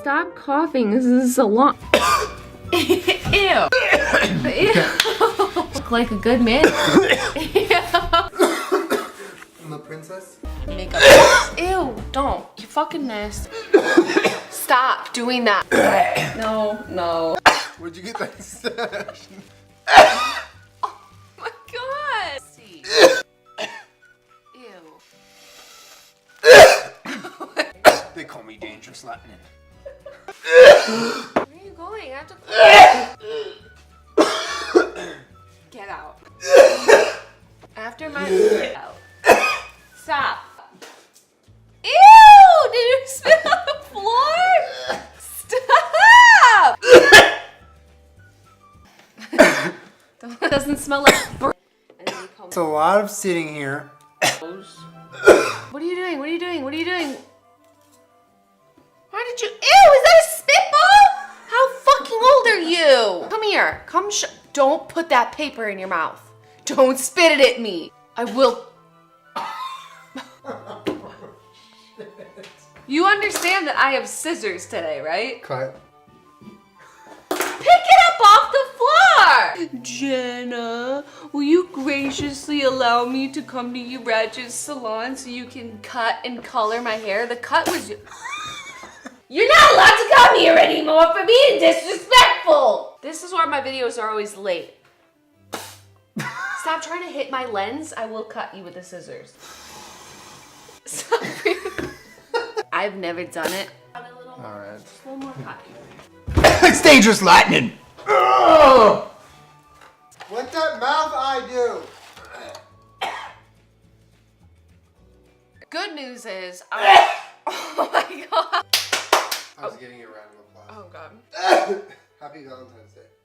Stop coughing. This is a salon. Ew. Ew. Look like a good man. I'm a princess. Makeup. Ew. Don't. You fucking nasty. Stop doing that. No, no. Where'd you get that stash? Oh my god. See. Ew. They call me Dangerous Lightning. Where are you going? I have to get out. After my get out. Stop. Ew! Did you spit on the floor? Stop! Doesn't smell like burnt. It's a lot of sitting here. What are you doing? What are you doing? What are you doing? Why did you? Ew! Is that a spitball? How fucking old are you? Come here. Come. Don't put that paper in your mouth. Don't spit it at me. I will. You understand that I have scissors today, right? Cut. Pick it up off the floor! Jenna, will you graciously allow me to come to your Ratchet Salon so you can cut and color my hair? The cut was... You're not allowed to come here anymore for being disrespectful! This is why my videos are always late. Stop trying to hit my lens. I will cut you with the scissors. Stop. I've never done it. Alright. Just one more cut. It's Dangerous Lightning! Ugh! What that mouth I do? Good news is, oh my god. I was getting a round of applause. Oh god. Happy Valentine's Day.